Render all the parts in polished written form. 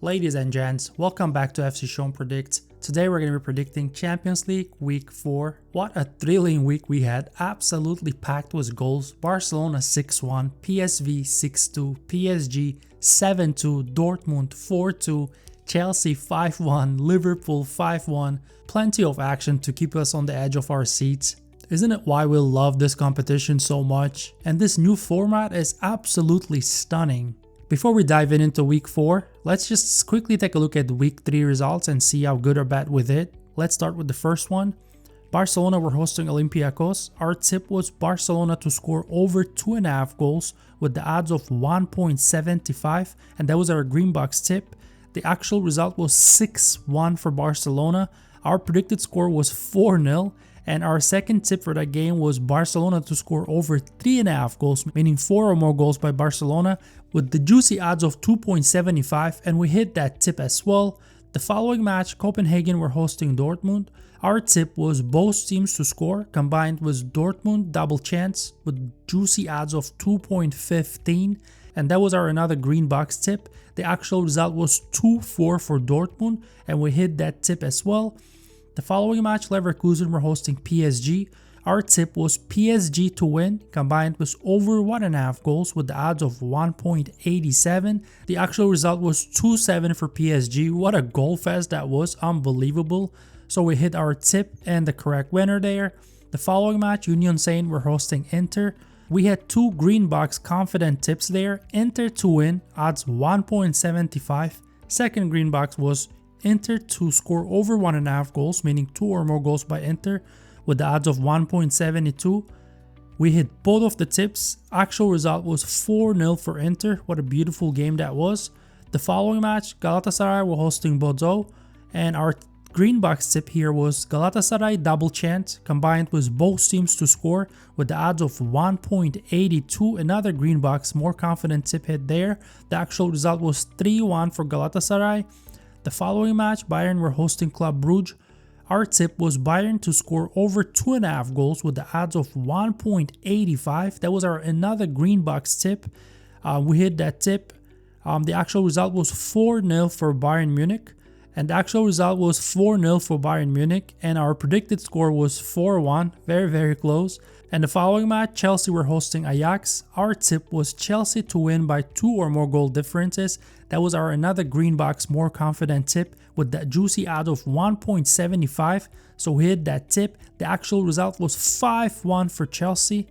Ladies and gents, welcome back to FC Sean Predicts. Today we're going to be predicting Champions League Week 4. What a thrilling week we had, absolutely packed with goals. Barcelona 6-1, PSV 6-2, PSG 7-2, Dortmund 4-2, Chelsea 5-1, Liverpool 5-1. Plenty of action to keep us on the edge of our seats. Isn't it why we love this competition so much? And this new format is absolutely stunning. Before we dive into week 4, let's just quickly take a look at week 3 results and see how good or bad with it. Let's start with the first one. Barcelona were hosting Olympiacos. Our tip was Barcelona to score over 2.5 goals with the odds of 1.75, and that was our green box tip. The actual result was 6-1 for Barcelona. Our predicted score was 4-0. And our second tip for that game was Barcelona to score over 3.5 goals, meaning 4 or more goals by Barcelona, with the juicy odds of 2.75, and we hit that tip as well. The following match, Copenhagen were hosting Dortmund. Our tip was both teams to score, combined with Dortmund double chance with juicy odds of 2.15, and that was our another green box tip. The actual result was 2-4 for Dortmund, and we hit that tip as well. The following match, Leverkusen were hosting PSG. Our tip was PSG to win, combined with over 1.5 goals with the odds of 1.87. The actual result was 2-7 for PSG. What a goal fest that was, unbelievable. So we hit our tip and the correct winner there. The following match, Union Saint were hosting Inter. We had two green box confident tips there. Inter to win, odds 1.75. Second green box was Inter to score over 1.5 goals, meaning 2 or more goals by Inter, with the odds of 1.72. We hit both of the tips. Actual result was 4-0 for Inter. What a beautiful game that was. The following match, Galatasaray were hosting Bordeaux, and our green box tip here was Galatasaray double chance, combined with both teams to score, with the odds of 1.82. Another green box, more confident tip hit there. The actual result was 3-1 for Galatasaray. The following match, Bayern were hosting Club Brugge. Our tip was Bayern to score over 2.5 goals with the odds of 1.85. That was our another green box tip. We hit that tip. The actual result was 4-0 for Bayern Munich. And the actual result was 4-0 for Bayern Munich. And our predicted score was 4-1. Very, very close. And the following match, Chelsea were hosting Ajax. Our tip was Chelsea to win by 2 or more goal differences. That was our another green box, more confident tip with that juicy odd of 1.75. So we hit that tip. The actual result was 5-1 for Chelsea.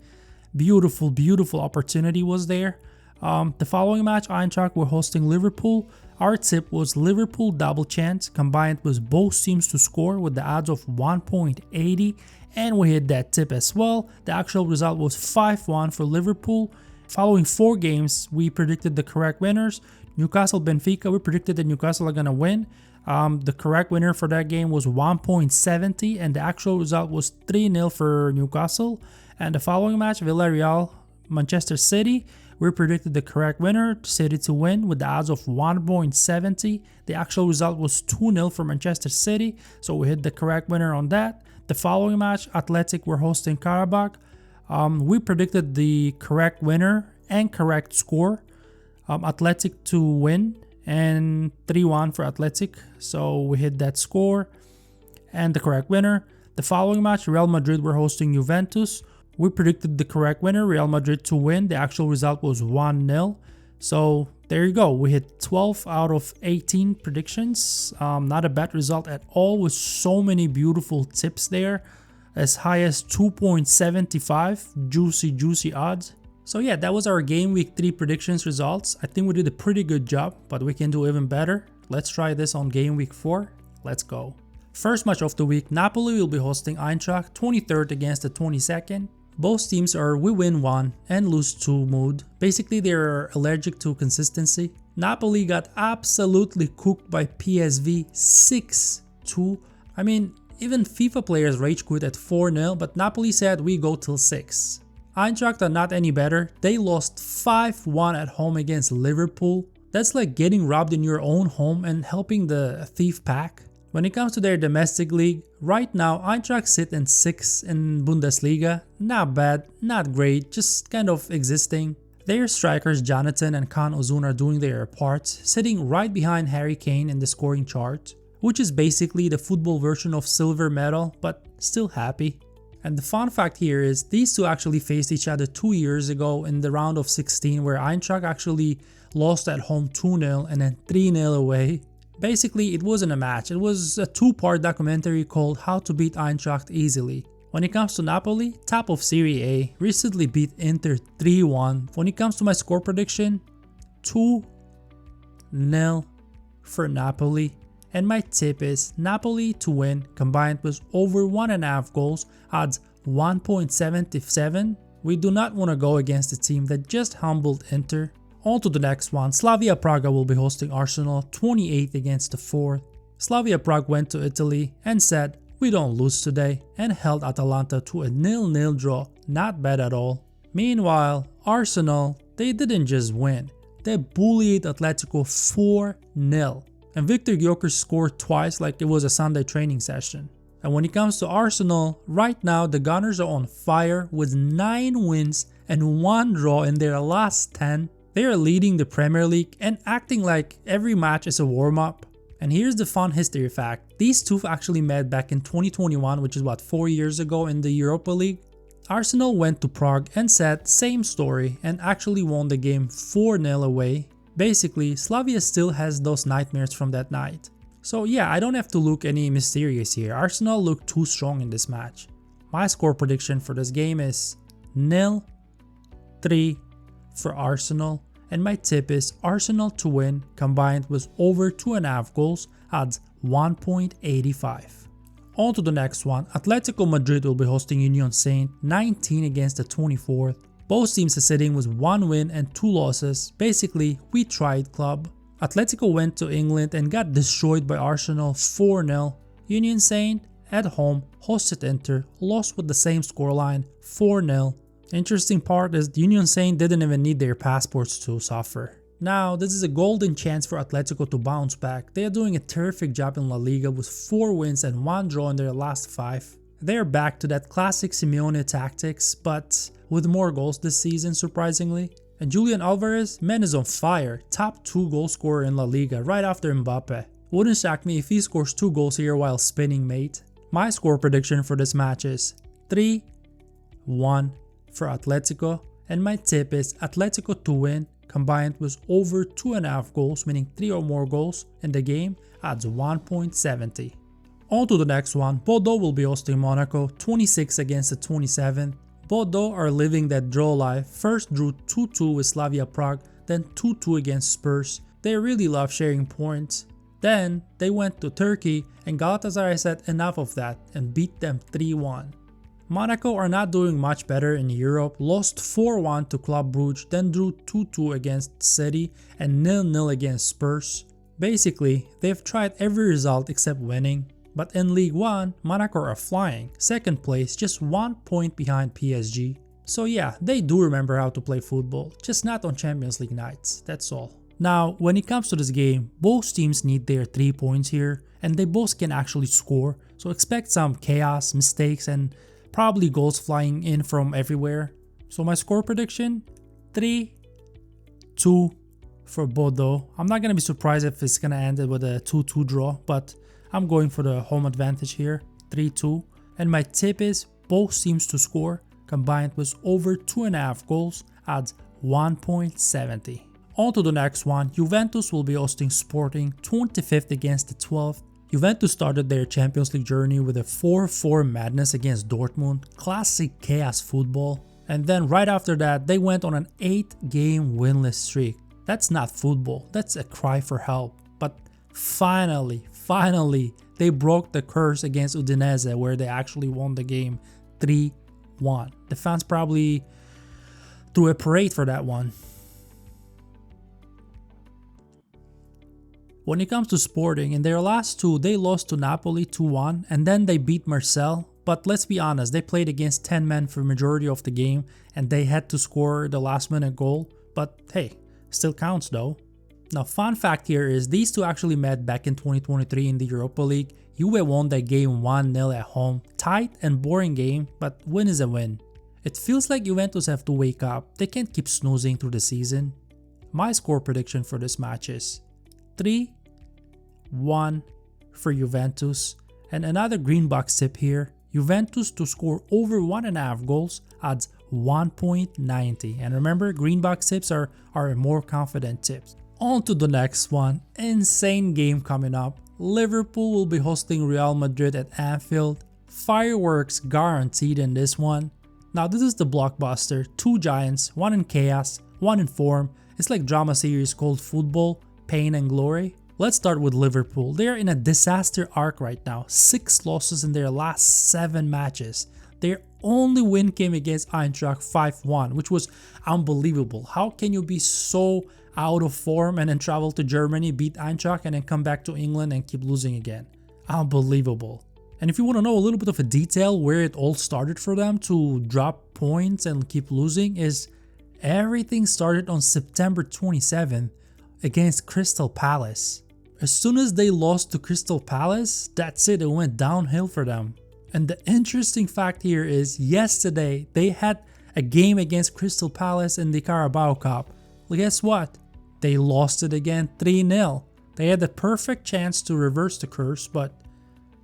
Beautiful, beautiful opportunity was there. The following match, Eintracht were hosting Liverpool. Our tip was Liverpool double chance, combined with both teams to score with the odds of 1.80. And we hit that tip as well. The actual result was 5-1 for Liverpool. Following 4 games, we predicted the correct winners. Newcastle Benfica, we predicted that Newcastle are going to win. The correct winner for that game was 1.70, and the actual result was 3-0 for Newcastle. And the following match, Villarreal Manchester City, we predicted the correct winner, City to win, with the odds of 1.70. The actual result was 2-0 for Manchester City, so we hit the correct winner on that. The following match, Atletico were hosting Qarabağ. We predicted the correct winner and correct score. Atletico to win and 3-1 for Atletico. So we hit that score and the correct winner. The following match, Real Madrid were hosting Juventus. We predicted the correct winner, Real Madrid to win. The actual result was 1-0. So there you go. We hit 12 out of 18 predictions. Not a bad result at all, with so many beautiful tips there. As high as 2.75. Juicy odds. So yeah, that was our game week 3 predictions results. I think we did a pretty good job, but we can do even better. Let's try this on game week 4. Let's go. First match of the week, Napoli will be hosting Eintracht, 23rd against the 22nd. Both teams are we win 1 and lose 2 mood. Basically, they're allergic to consistency. Napoli got absolutely cooked by PSV 6-2. I mean, even FIFA players rage quit at 4-0, but Napoli said we go till 6. Eintracht are not any better. They lost 5-1 at home against Liverpool. That's like getting robbed in your own home and helping the thief pack. When it comes to their domestic league, right now Eintracht sit in 6th in Bundesliga. Not bad, not great, just kind of existing. Their strikers Jonathan and Khan Ozun are doing their parts, sitting right behind Harry Kane in the scoring chart, which is basically the football version of silver medal, but still happy. And the fun fact here is these two actually faced each other 2 years ago in the round of 16, where Eintracht actually lost at home 2-0 and then 3-0 away. Basically, it wasn't a match, it was a two-part documentary called How to Beat Eintracht Easily. When it comes to Napoli, top of Serie A, recently beat Inter 3-1. When it comes to my score prediction, 2-0 for Napoli. And my tip is Napoli to win combined with over 1.5 goals, odds 1.77. We do not want to go against a team that just humbled Inter. On to the next one. Slavia Prague will be hosting Arsenal, 28th against the 4th. Slavia Prague went to Italy and said, "We don't lose today," and held Atalanta to a 0-0 draw. Not bad at all. Meanwhile, Arsenal, they didn't just win. They bullied Atletico 4-0. And Victor Gyökeres scored twice like it was a Sunday training session. And when it comes to Arsenal, right now the Gunners are on fire with 9 wins and 1 draw in their last 10. They are leading the Premier League and acting like every match is a warm-up. And here's the fun history fact. These two actually met back in 2021, which is 4 years ago in the Europa League. Arsenal went to Prague and said same story and actually won the game 4-0 away. Basically, Slavia still has those nightmares from that night. So yeah, I don't have to look any mysterious here. Arsenal looked too strong in this match. My score prediction for this game is 0-3 for Arsenal. And my tip is Arsenal to win combined with over 2.5 goals, odds 1.85. On to the next one. Atletico Madrid will be hosting Union Saint, 19 against the 24th. Both teams are sitting with 1 win and 2 losses. Basically, we tried club. Atletico went to England and got destroyed by Arsenal 4-0. Union Saint at home hosted Inter, lost with the same scoreline 4-0. Interesting part is Union Saint didn't even need their passports to suffer. Now, this is a golden chance for Atletico to bounce back. They are doing a terrific job in La Liga with 4 wins and 1 draw in their last 5. They are back to that classic Simeone tactics, but with more goals this season surprisingly. And Julian Alvarez, man, is on fire. Top 2 goal scorer in La Liga right after Mbappe. Wouldn't shock me if he scores 2 goals here while spinning, mate. My score prediction for this match is 3-1 for Atletico, and my tip is Atletico to win combined with over 2.5 goals, meaning 3 or more goals in the game, odds 1.70. On to the next one. Bordeaux will be hosting Monaco, 26 against the 27th. Bordeaux are living that draw life. First drew 2-2 with Slavia Prague, then 2-2 against Spurs. They really love sharing points. Then they went to Turkey and Galatasaray said enough of that and beat them 3-1. Monaco are not doing much better in Europe, lost 4-1 to Club Brugge, then drew 2-2 against City and 0-0 against Spurs. Basically, they've tried every result except winning. But in League 1, Monaco are flying, second place, just 1 point behind PSG. So yeah, they do remember how to play football, just not on Champions League nights, that's all. Now, when it comes to this game, both teams need their 3 points here, and they both can actually score, so expect some chaos, mistakes, and probably goals flying in from everywhere. So my score prediction, 3-2 for Bordeaux. I'm not going to be surprised if it's going to end with a 2-2 draw, but I'm going for the home advantage here, 3-2. And my tip is both teams to score combined with over 2.5 goals, odds 1.70. On to the next one. Juventus will be hosting Sporting, 25th against the 12th. Juventus started their Champions League journey with a 4-4 madness against Dortmund, classic chaos football. And then right after that, they went on an 8-game winless streak. That's not football, that's a cry for help. But finally, they broke the curse against Udinese where they actually won the game 3-1. The fans probably threw a parade for that one. When it comes to Sporting, in their last 2, they lost to Napoli 2-1 and then they beat Marseille. But let's be honest, they played against 10 men for majority of the game and they had to score the last minute goal. But hey, still counts though. Now, fun fact here is these two actually met back in 2023 in the Europa League. Juve won that game 1-0 at home. Tight and boring game, but win is a win. It feels like Juventus have to wake up. They can't keep snoozing through the season. My score prediction for this match is 3-1 for Juventus. And another green box tip here. Juventus to score over 1.5 goals odds 1.90. And remember, green box tips are more confident tips. On to the next one. Insane game coming up. Liverpool will be hosting Real Madrid at Anfield. Fireworks guaranteed in this one. Now this is the blockbuster. Two giants, one in chaos, one in form. It's like drama series called Football, Pain and Glory. Let's start with Liverpool. They are in a disaster arc right now. 6 losses in their last 7 matches. Their only win came against Eintracht 5-1, which was unbelievable. How can you be so out of form and then travel to Germany, beat Eintracht, and then come back to England and keep losing again? Unbelievable. And if you want to know a little bit of a detail where it all started for them to drop points and keep losing, is everything started on September 27th against Crystal Palace. As soon as they lost to Crystal Palace, that's it went downhill for them. And the interesting fact here is yesterday they had a game against Crystal Palace in the Qarabağ Cup. Well, guess what? They lost it again 3-0. They had the perfect chance to reverse the curse, but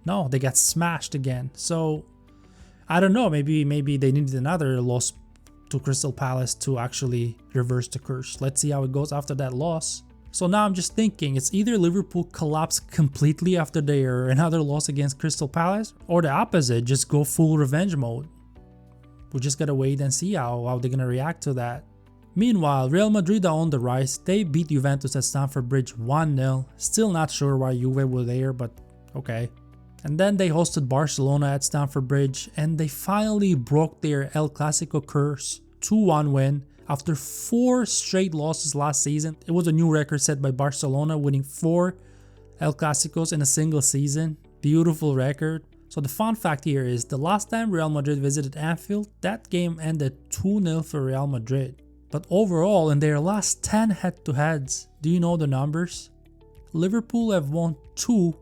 no, they got smashed again. So I don't know, maybe they needed another loss to Crystal Palace to actually reverse the curse. Let's see how it goes after that loss. So now I'm just thinking it's either Liverpool collapse completely after their another loss against Crystal Palace, or the opposite, just go full revenge mode. We just gotta wait and see how they're gonna react to that. Meanwhile, Real Madrid are on the rise. They beat Juventus at Stamford Bridge 1-0. Still not sure why Juve were there, but okay. And then they hosted Barcelona at Stamford Bridge, and they finally broke their El Clasico curse. 2-1 win. After 4 straight losses last season, it was a new record set by Barcelona, winning 4 El Clasicos in a single season. Beautiful record. So the fun fact here is the last time Real Madrid visited Anfield, that game ended 2-0 for Real Madrid. But overall, in their last 10 head-to-heads, do you know the numbers? Liverpool have won 2,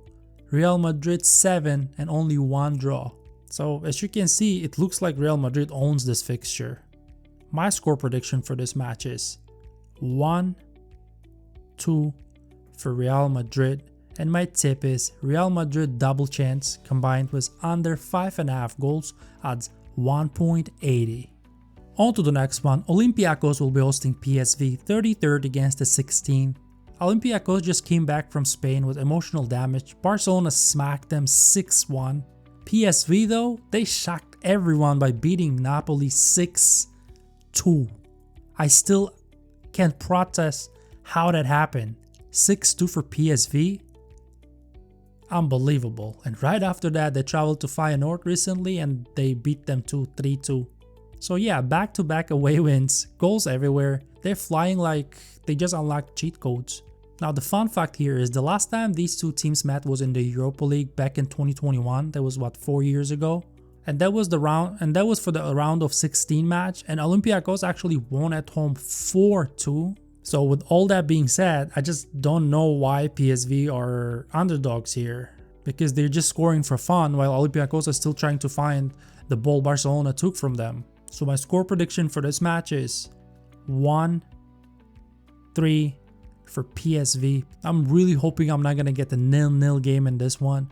Real Madrid 7, and only 1 draw. So as you can see, it looks like Real Madrid owns this fixture. My score prediction for this match is 1-2 for Real Madrid, and my tip is Real Madrid double chance combined with under 5.5 goals odds 1.80. On to the next one. Olympiacos will be hosting PSV 33rd against the 16th. Olympiacos just came back from Spain with emotional damage. Barcelona smacked them 6-1. PSV though, they shocked everyone by beating Napoli 6-2. I still can't protest how that happened. 6-2 for PSV? Unbelievable. And right after that, they traveled to Feyenoord recently and they beat them 3-2. So yeah, back-to-back away wins, goals everywhere. They're flying like they just unlocked cheat codes. Now the fun fact here is the last time these two teams met was in the Europa League back in 2021. That was what, 4 years ago? And that was for the round of 16 match, and Olympiacos actually won at home 4-2. So with all that being said, I just don't know why PSV are underdogs here, because they're just scoring for fun while Olympiacos are still trying to find the ball Barcelona took from them. So my score prediction for this match is 1-3 for PSV. I'm really hoping I'm not gonna get the 0-0 game in this one.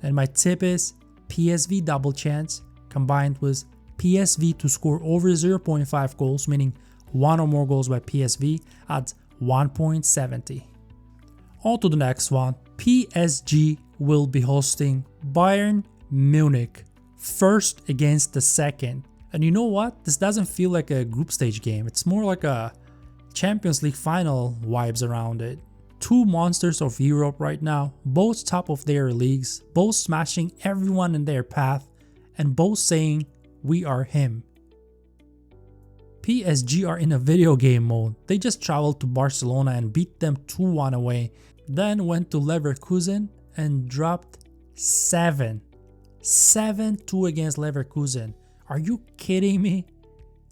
And my tip is PSV double chance combined with PSV to score over 0.5 goals, meaning 1 or more goals by PSV at 1.70. On to the next one. PSG will be hosting Bayern Munich, first against the second. And you know what? This doesn't feel like a group stage game. It's more like a Champions League final vibes around it. Two monsters of Europe right now, both top of their leagues, both smashing everyone in their path, and both saying, "We are him." PSG are in a video game mode. They just traveled to Barcelona and beat them 2-1 away, then went to Leverkusen and dropped 7-2 against Leverkusen. Are you kidding me?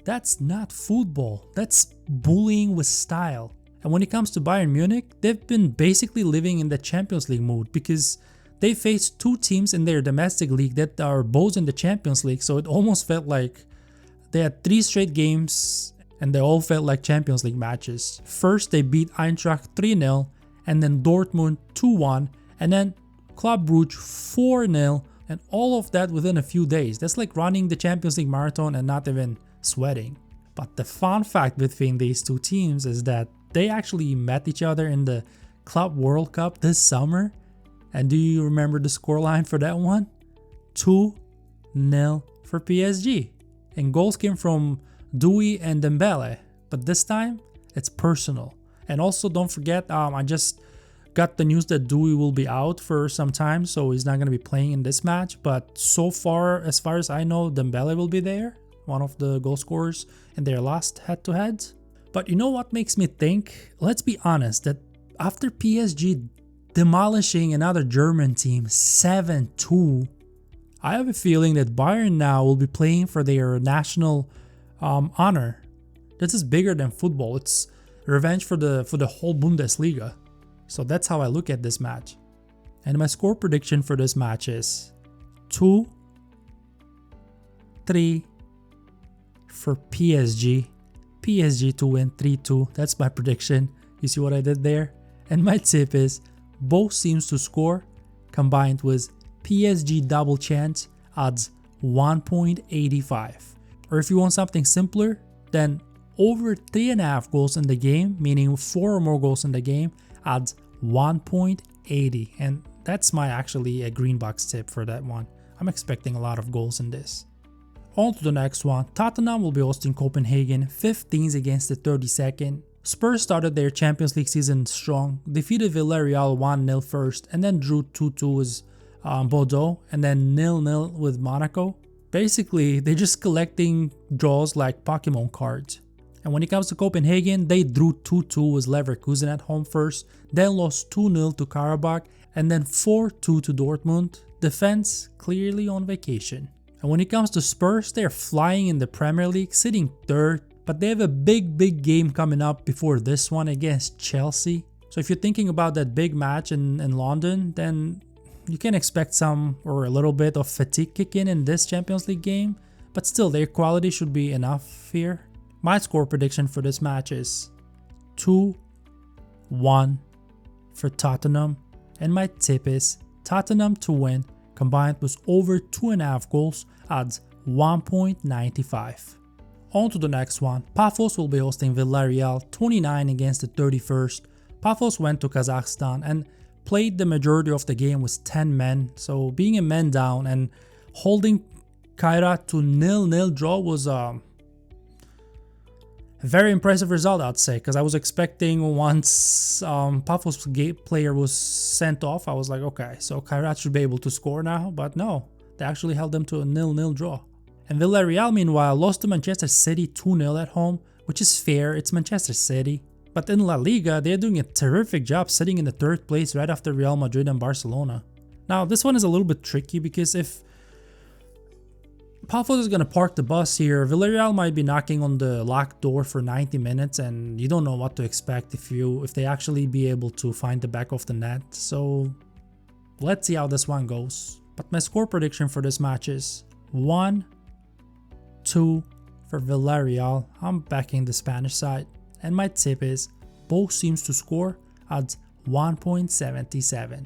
That's not football. That's bullying with style. And when it comes to Bayern Munich, they've been basically living in the Champions League mood because they faced 2 teams in their domestic league that are both in the Champions League, so it almost felt like They had 3 straight games and they all felt like Champions League matches. First they beat Eintracht 3-0, and then Dortmund 2-1, and then Club Brugge 4-0, and all of that within a few days. That's like running the Champions League marathon and not even sweating. But the fun fact between these two teams is that they actually met each other in the Club World Cup this summer. And do you remember the scoreline for that one? 2-0 for PSG. And goals came from Dewey and Dembele. But this time, it's personal. And also don't forget, I just got the news that Dewey will be out for some time, so he's not going to be playing in this match. But so far, as far as I know, Dembele will be there, one of the goal scorers in their last head-to-head. But you know what makes me think? Let's be honest, that after PSG demolishing another German team 7-2, I have a feeling that Bayern now will be playing for their national honor. This is bigger than football. It's revenge for the whole Bundesliga. So that's how I look at this match. And my score prediction for this match is 2-3 for PSG. PSG to win 3-2. That's my prediction. You see what I did there? And my tip is both teams to score combined with PSG double chance odds 1.85. Or if you want something simpler, then over 3.5 goals in the game, meaning 4 or more goals in the game, odds 1.80. And that's my actually a green box tip for that one. I'm expecting a lot of goals in this. On to the next one. Tottenham will be hosting Copenhagen, 15th against the 32nd. Spurs started their Champions League season strong, defeated Villarreal 1-0 first, and then drew 2-2 with Bordeaux, and then 0-0 with Monaco. Basically, they're just collecting draws like Pokemon cards. And when it comes to Copenhagen, they drew 2-2 with Leverkusen at home first, then lost 2-0 to Qarabağ, and then 4-2 to Dortmund. Defense clearly on vacation. And when it comes to Spurs, they're flying in the Premier League, sitting 3rd, but they have a big game coming up before this one against Chelsea. So if you're thinking about that big match in London, then you can expect some or a little bit of fatigue kick in this Champions League game, but still their quality should be enough here. My score prediction for this match is 2-1 for Tottenham, and my tip is Tottenham to win combined with over 2.5 goals odds 1.95. On to the next one. Pafos will be hosting Villarreal, 29 against the 31st. Pafos went to Kazakhstan and played the majority of the game with 10 men, so being a man down and holding Kairat to 0-0 draw was a very impressive result, I'd say, because I was expecting once Pafos player was sent off, I was like, okay, so Kairat should be able to score now, but no, they actually held them to a 0-0 draw. And Villarreal, meanwhile, lost to Manchester City 2-0 at home, which is fair, it's Manchester City. But in La Liga, they're doing a terrific job sitting in the 3rd place right after Real Madrid and Barcelona. Now, this one is a little bit tricky because if Pafos is going to park the bus here, Villarreal might be knocking on the locked door for 90 minutes and you don't know what to expect if they actually be able to find the back of the net. So let's see how this one goes. But my score prediction for this match is 1-2 for Villarreal. I'm backing the Spanish side. And my tip is both teams to score odds 1.77.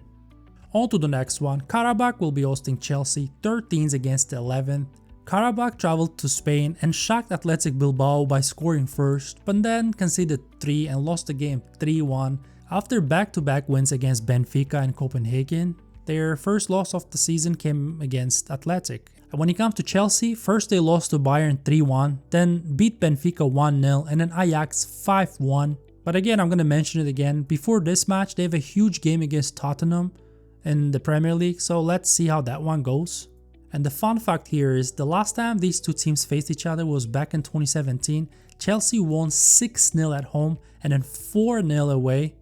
On to the next one. Qarabağ will be hosting Chelsea, 13th against the 11th. Qarabağ traveled to Spain and shocked Athletic Bilbao by scoring first, but then conceded 3 and lost the game 3-1 after back-to-back wins against Benfica and Copenhagen. Their first loss of the season came against Athletic. And when it comes to Chelsea, first they lost to Bayern 3-1, then beat Benfica 1-0, and then Ajax 5-1. But again, I'm going to mention it again, before this match they have a huge game against Tottenham in the Premier League, so let's see how that one goes. And the fun fact here is the last time these two teams faced each other was back in 2017. Chelsea won 6-0 at home and then 4-0 away,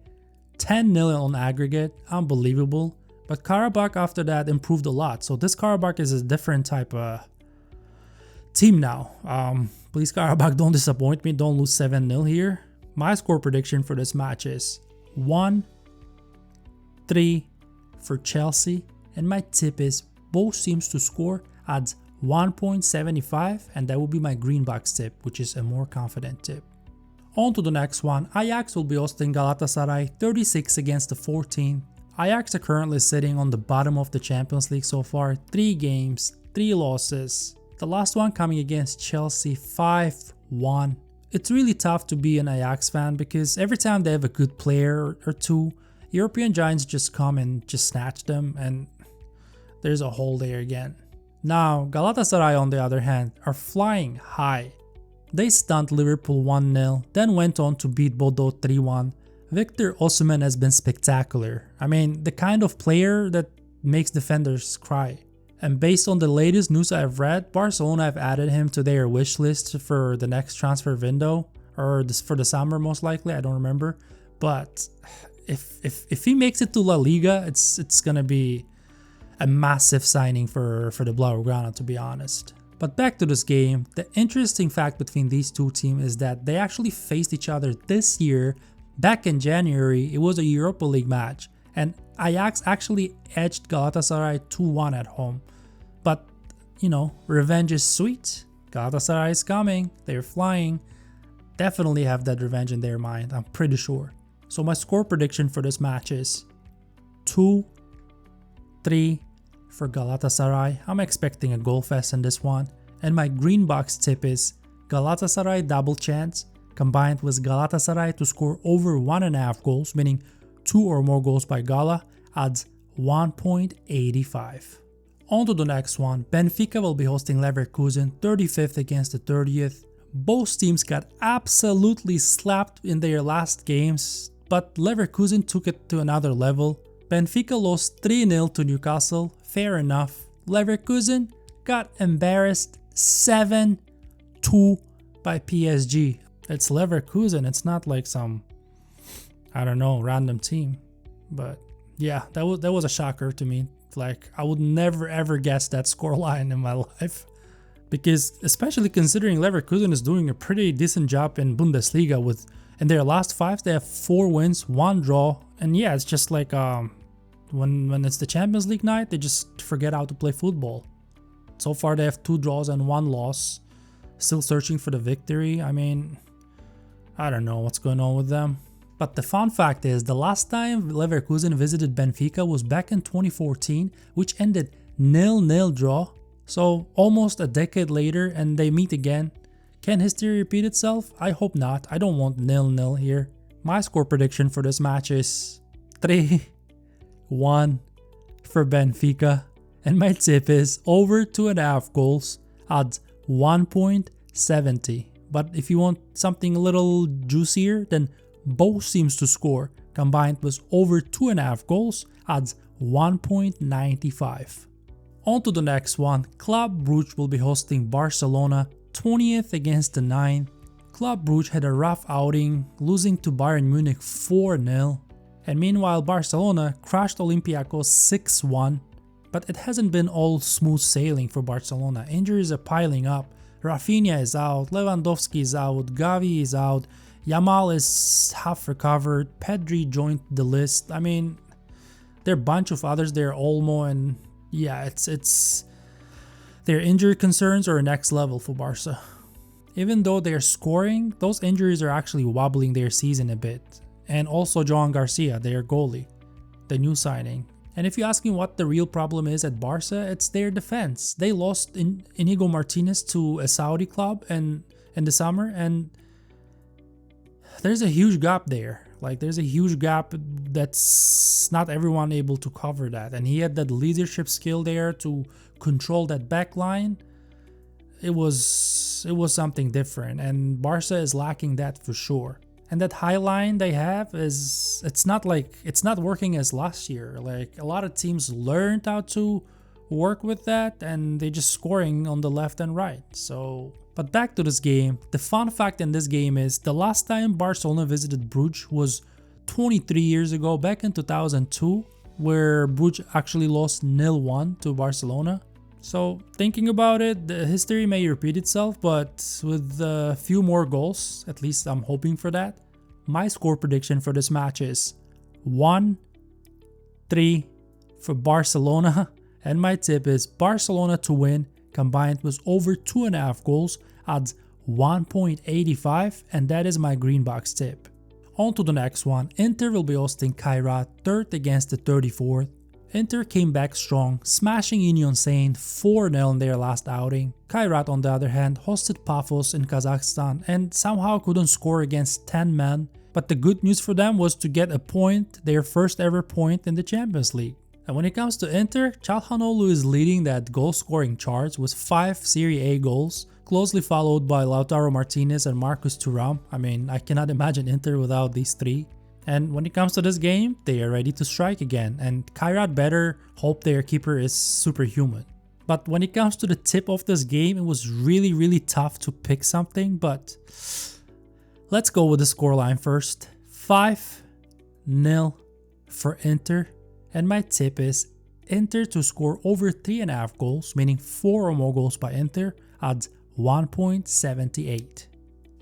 10-0 on aggregate, unbelievable. But Qarabağ after that improved a lot. So this Qarabağ is a different type of team now. Please Qarabağ, don't disappoint me. Don't lose 7-0 here. My score prediction for this match is 1-3 for Chelsea. And my tip is both teams to score odds 1.75, and that will be my green box tip, which is a more confident tip. On to the next one. Ajax will be hosting Galatasaray, 36 against the 14. Ajax are currently sitting on the bottom of the Champions League so far, 3 games, 3 losses. The last one coming against Chelsea, 5-1. It's really tough to be an Ajax fan because every time they have a good player or two, European giants just come and just snatch them, and there's a hole there again. Now, Galatasaray on the other hand are flying high. They stunned Liverpool 1-0, then went on to beat Bodo 3-1. Victor Osimhen has been spectacular. I mean, the kind of player that makes defenders cry. And based on the latest news I've read, Barcelona have added him to their wish list for the next transfer window, or for the summer most likely, I don't remember. But if he makes it to La Liga, it's gonna be a massive signing for the Blaugrana, to be honest. But back to this game, the interesting fact between these two teams is that they actually faced each other this year. Back in January, it was a Europa League match, and Ajax actually edged Galatasaray 2-1 at home. But, you know, revenge is sweet. Galatasaray is coming, they're flying. Definitely have that revenge in their mind, I'm pretty sure. So my score prediction for this match is 2-3 for Galatasaray. I'm expecting a goal fest in this one. And my green box tip is Galatasaray double chance combined with Galatasaray to score over 1.5 goals, meaning 2 or more goals by Gala, adds 1.85. On to the next one. Benfica will be hosting Leverkusen, 35th against the 30th. Both teams got absolutely slapped in their last games, but Leverkusen took it to another level. Benfica lost 3-0 to Newcastle, fair enough. Leverkusen got embarrassed 7-2 by PSG. It's Leverkusen, it's not like some, I don't know, random team. But yeah, that was a shocker to me. Like, I would never ever guess that scoreline in my life. Because especially considering Leverkusen is doing a pretty decent job in Bundesliga with, in their last 5 they have 4 wins, 1 draw. And yeah, it's just like when it's the Champions League night, they just forget how to play football. So far they have 2 draws and 1 loss. Still searching for the victory. I mean, I don't know what's going on with them. But the fun fact is, the last time Leverkusen visited Benfica was back in 2014, which ended 0-0 draw. So almost a decade later and they meet again. Can history repeat itself? I hope not. I don't want 0-0 here. My score prediction for this match is 3-1 for Benfica. And my tip is over 2.5 goals, odds 1.70. But if you want something a little juicier, then both teams to score combined with over 2.5 goals, odds 1.95. On to the next one. Club Brugge will be hosting Barcelona, 20th against the 9th. Club Brugge had a rough outing, losing to Bayern Munich 4-0. And meanwhile, Barcelona crushed Olympiacos 6-1. But it hasn't been all smooth sailing for Barcelona. Injuries are piling up. Rafinha is out, Lewandowski is out, Gavi is out, Yamal is half recovered, Pedri joined the list. I mean, there are a bunch of others there, Olmo, and yeah, it's their injury concerns are next level for Barca. Even though they're scoring, those injuries are actually wobbling their season a bit. And also Joan Garcia, their goalie, the new signing. And if you ask me what the real problem is at Barca, it's their defense. They lost Inigo Martinez to a Saudi club in the summer, and there's a huge gap there. Like, there's a huge gap that's not everyone able to cover that. And he had that leadership skill there to control that back line. It was something different, and Barca is lacking that for sure. And that high line they have is, it's not working as last year. Like, a lot of teams learned how to work with that, and they just scoring on the left and right. So, but back to this game. The fun fact in this game is the last time Barcelona visited Brugge was 23 years ago, back in 2002, where Brugge actually lost 0-1 to Barcelona. So thinking about it, the history may repeat itself, but with a few more goals, at least I'm hoping for that. My score prediction for this match is 1-3 for Barcelona, and my tip is Barcelona to win combined was over 2.5 goals, odds 1.85, and that is my green box tip. On to the next one. Inter will be hosting Kairat, 3rd against the 34th. Inter came back strong, smashing Union Saint 4-0 in their last outing. Kairat, on the other hand, hosted Pafos in Kazakhstan and somehow couldn't score against 10 men, but the good news for them was to get a point, their first ever point in the Champions League. And when it comes to Inter, Çalhanoğlu is leading that goal scoring charts with 5 Serie A goals, closely followed by Lautaro Martinez and Marcus Thuram. I mean, I cannot imagine Inter without these three. And when it comes to this game, they are ready to strike again, and Kairat better hope their keeper is superhuman. But when it comes to the tip of this game, it was really tough to pick something, but let's go with the scoreline first. 5-0 for Inter, and my tip is Inter to score over 3.5 goals, meaning 4 or more goals by Inter, odds 1.78.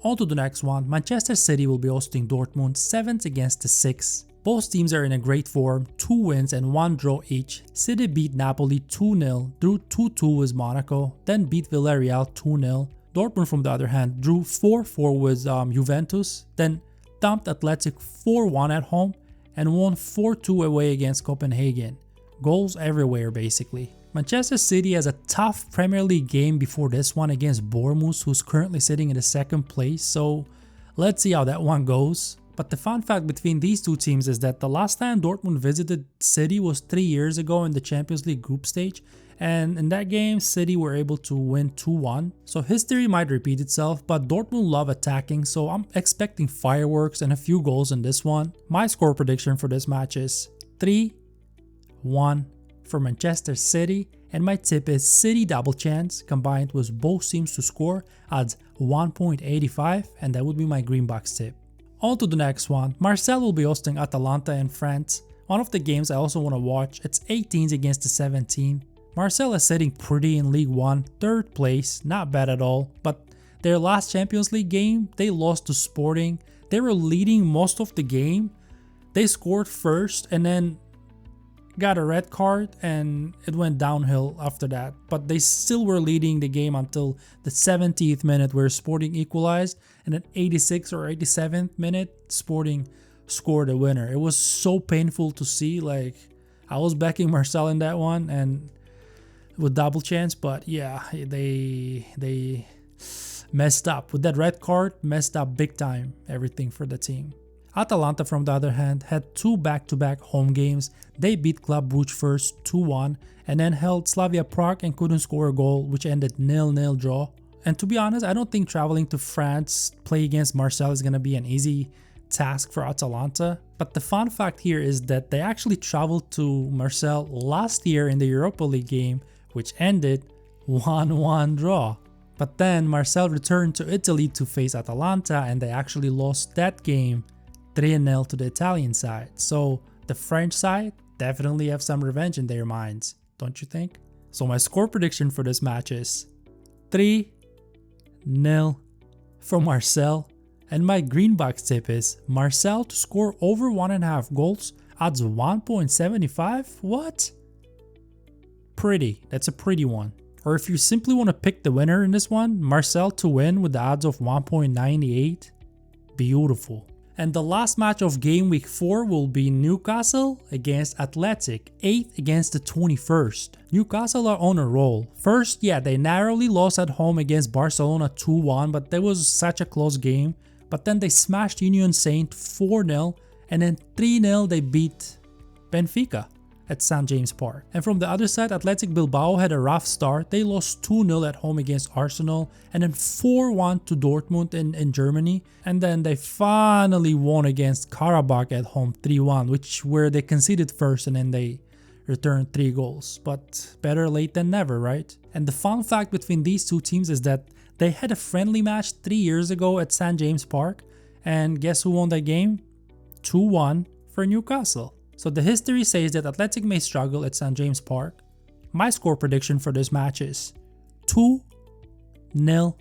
On to the next one. Manchester City will be hosting Dortmund, 7th against the 6th. Both teams are in a great form, 2 wins and 1 draw each. City beat Napoli 2-0, drew 2-2 with Monaco, then beat Villarreal 2-0. Dortmund, from the other hand, drew 4-4 with Juventus, then thumped Atletico 4-1 at home and won 4-2 away against Copenhagen. Goals everywhere basically. Manchester City has a tough Premier League game before this one against Bournemouth, who's currently sitting in the 2nd place, so let's see how that one goes. But the fun fact between these two teams is that the last time Dortmund visited City was 3 years ago in the Champions League group stage, and in that game City were able to win 2-1. So history might repeat itself, but Dortmund love attacking, so I'm expecting fireworks and a few goals in this one. My score prediction for this match is 3-1 for Manchester City, and my tip is City double chance combined with both teams to score, odds 1.85, and that would be my green box tip. On to the next one. Marseille will be hosting Atalanta in France. One of the games I also want to watch. It's 18s against the 17th. Marseille is sitting pretty in League 1, 3rd place, not bad at all, but their last Champions League game, they lost to Sporting. They were leading most of the game. They scored first and then got a red card and it went downhill after that, but they still were leading the game until the 70th minute where Sporting equalized, and at 86th or 87th minute Sporting scored a winner. It was so painful to see. Like, I was backing Marseille in that one and with double chance, but yeah, they messed up with that red card, messed up big time everything for the team. Atalanta, from the other hand, had 2 back-to-back home games. They beat Club Brugge first 2-1 and then held Slavia Prague and couldn't score a goal, which ended 0-0 draw. And to be honest, I don't think traveling to France play against Marseille is going to be an easy task for Atalanta. But the fun fact here is that they actually traveled to Marseille last year in the Europa League game, which ended 1-1 draw. But then Marseille returned to Italy to face Atalanta and they actually lost that game 3-0 to the Italian side. So the French side definitely have some revenge in their minds, don't you think? So my score prediction for this match is 3-0 for Marseille, and my green box tip is Marseille to score over 1.5 goals, odds 1.75. What? Pretty. That's a pretty one. Or if you simply want to pick the winner in this one, Marseille to win with the odds of 1.98. Beautiful. And the last match of game week 4 will be Newcastle against Athletic, 8th against the 21st. Newcastle are on a roll. First, yeah, they narrowly lost at home against Barcelona 2-1, but that was such a close game. But then they smashed Union Saint 4-0, and then 3-0 they beat Benfica at St. James Park. And from the other side, Athletic Bilbao had a rough start. They lost 2-0 at home against Arsenal and then 4-1 to Dortmund in Germany. And then they finally won against Qarabağ at home 3-1, where they conceded first and then they returned 3 goals. But better late than never, right? And the fun fact between these two teams is that they had a friendly match 3 years ago at St. James Park. And guess who won that game? 2-1 for Newcastle. So the history says that Athletic may struggle at St. James Park. My score prediction for this match is 2-0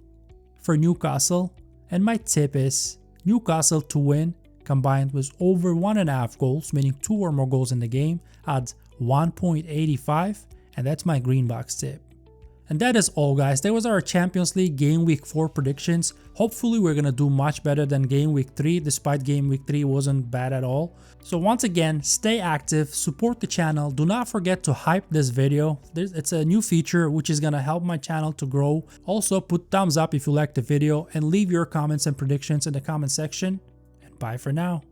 for Newcastle, and my tip is Newcastle to win combined with over 1.5 goals, meaning 2 or more goals in the game, odds 1.85, and that's my green box tip. And that is all, guys. That was our Champions League Game Week 4 predictions. Hopefully we're going to do much better than Game Week 3, despite Game Week 3 wasn't bad at all. So once again, stay active, support the channel. Do not forget to hype this video. It's a new feature which is going to help my channel to grow. Also, put thumbs up if you liked the video and leave your comments and predictions in the comment section. And bye for now.